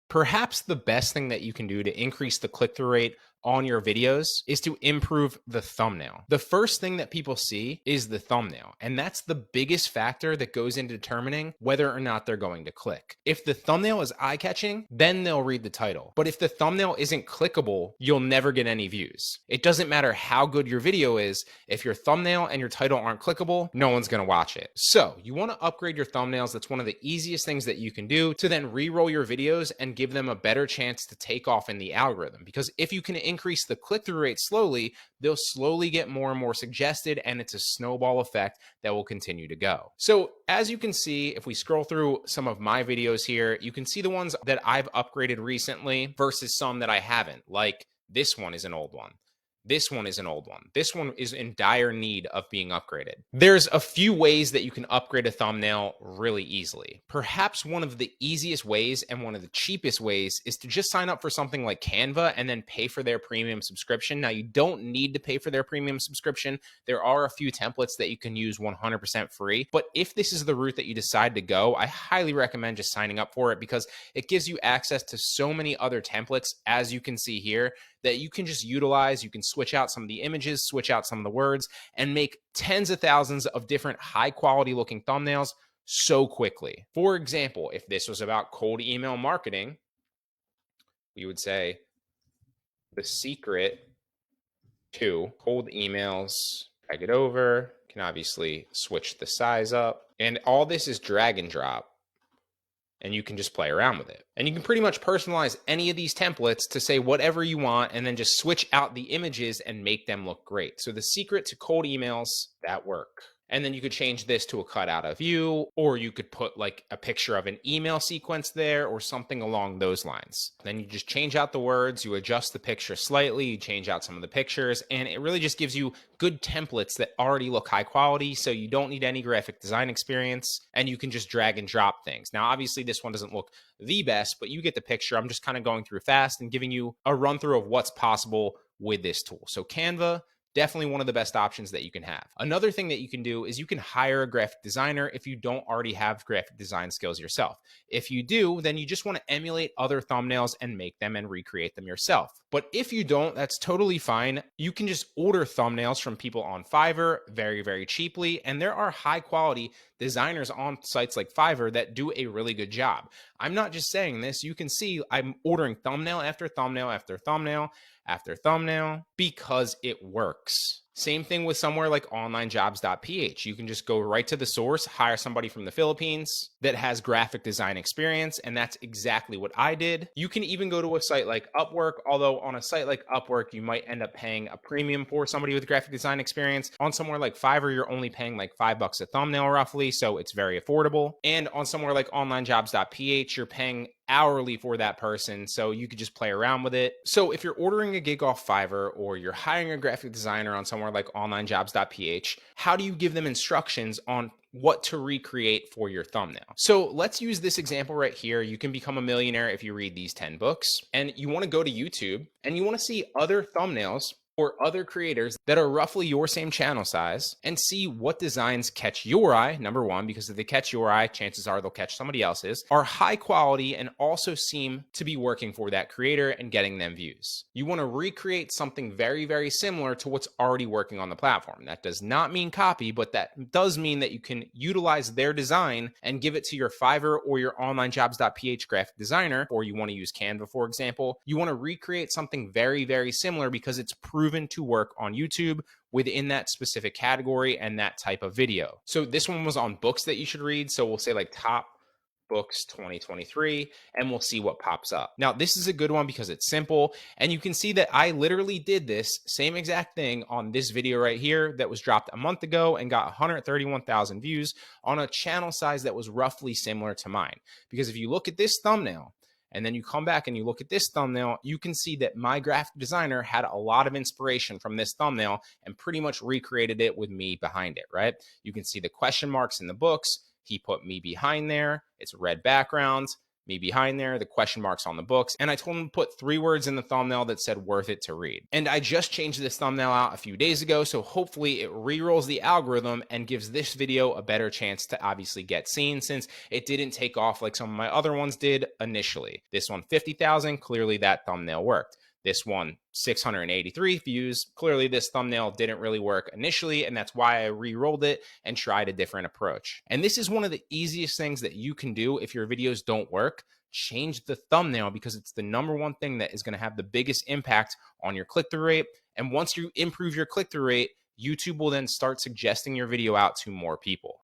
Perhaps the best thing that you can do to increase the click-through rate on your videos is to improve the thumbnail. The first thing that people see is the thumbnail, and that's the biggest factor that goes into determining whether or not they're going to click. If the thumbnail is eye-catching, then they'll read the title. But if the thumbnail isn't clickable, you'll never get any views. It doesn't matter how good your video is, if your thumbnail and your title aren't clickable, no one's gonna watch it. So you wanna upgrade your thumbnails. That's one of the easiest things that you can do to then re-roll your videos and give them a better chance to take off in the algorithm. Because if you can increase the click-through rate slowly, they'll slowly get more and more suggested, and it's a snowball effect that will continue to go. So as you can see, if we scroll through some of my videos here, you can see the ones that I've upgraded recently versus some that I haven't. Like this one is an old one. This one is an old one. This one is in dire need of being upgraded. There's a few ways that you can upgrade a thumbnail really easily. Perhaps one of the easiest ways and one of the cheapest ways is to just sign up for something like Canva and then pay for their premium subscription. Now, you don't need to pay for their premium subscription. There are a few templates that you can use 100% free. But if this is the route that you decide to go, I highly recommend just signing up for it because it gives you access to so many other templates, as you can see here, that you can just utilize. You can switch out some of the images, switch out some of the words, and make tens of thousands of different high quality looking thumbnails so quickly. For example, if this was about cold email marketing, we would say the secret to cold emails, drag it over, can obviously switch the size up, and all this is drag and drop. And you can just play around with it. And you can pretty much personalize any of these templates to say whatever you want and then just switch out the images and make them look great. So the secret to cold emails that work. And then you could change this to a cutout of you, or you could put like a picture of an email sequence there or something along those lines. Then you just change out the words, you adjust the picture slightly, you change out some of the pictures, and it really just gives you good templates that already look high quality, so you don't need any graphic design experience, and you can just drag and drop things. Now, obviously this one doesn't look the best, but you get the picture. I'm just kind of going through fast and giving you a run through of what's possible with this tool. So Canva, definitely one of the best options that you can have. Another thing that you can do is you can hire a graphic designer if you don't already have graphic design skills yourself. If you do, then you just want to emulate other thumbnails and make them and recreate them yourself. But if you don't, that's totally fine. You can just order thumbnails from people on Fiverr very, very cheaply. And there are high quality designers on sites like Fiverr that do a really good job. I'm not just saying this. You can see I'm ordering thumbnail after thumbnail after thumbnail after thumbnail because it works. Same thing with somewhere like onlinejobs.ph. You can just go right to the source, hire somebody from the Philippines that has graphic design experience, and that's exactly what I did. You can even go to a site like Upwork, although on a site like Upwork, you might end up paying a premium for somebody with graphic design experience. On somewhere like Fiverr, you're only paying like $5 a thumbnail roughly, so it's very affordable. And on somewhere like onlinejobs.ph, you're paying hourly for that person, so you could just play around with it. So if you're ordering a gig off Fiverr or you're hiring a graphic designer on somewhere like onlinejobs.ph, how do you give them instructions on what to recreate for your thumbnail? So let's use this example right here. You can become a millionaire if you read these 10 books, and you want to go to YouTube and you want to see other thumbnails or other creators that are roughly your same channel size and see what designs catch your eye, number one, because if they catch your eye, chances are they'll catch somebody else's, are high quality and also seem to be working for that creator and getting them views. You want to recreate something very, very similar to what's already working on the platform. That does not mean copy, but that does mean that you can utilize their design and give it to your Fiverr or your onlinejobs.ph graphic designer, or you want to use Canva, for example. You want to recreate something very, very similar because it's proven to work on YouTube within that specific category and that type of video. So this one was on books that you should read. So we'll say like top books 2023, and we'll see what pops up. Now, this is a good one because it's simple, and you can see that I literally did this same exact thing on this video right here that was dropped a month ago and got 131,000 views on a channel size that was roughly similar to mine. Because if you look at this thumbnail, and then you come back and you look at this thumbnail, you can see that my graphic designer had a lot of inspiration from this thumbnail and pretty much recreated it with me behind it, right? You can see the question marks in the books. He put me behind there. It's red backgrounds, me behind there, the question marks on the books, and I told him to put 3 words in the thumbnail that said worth it to read. And I just changed this thumbnail out a few days ago, so hopefully it re-rolls the algorithm and gives this video a better chance to obviously get seen, since it didn't take off like some of my other ones did initially. This one 50,000, clearly that thumbnail worked. This one 683 views, clearly this thumbnail didn't really work initially, and that's why I re-rolled it and tried a different approach. And this is one of the easiest things that you can do if your videos don't work. Change the thumbnail, because it's the #1 thing that is going to have the biggest impact on your click-through rate. And once you improve your click-through rate, YouTube will then start suggesting your video out to more people.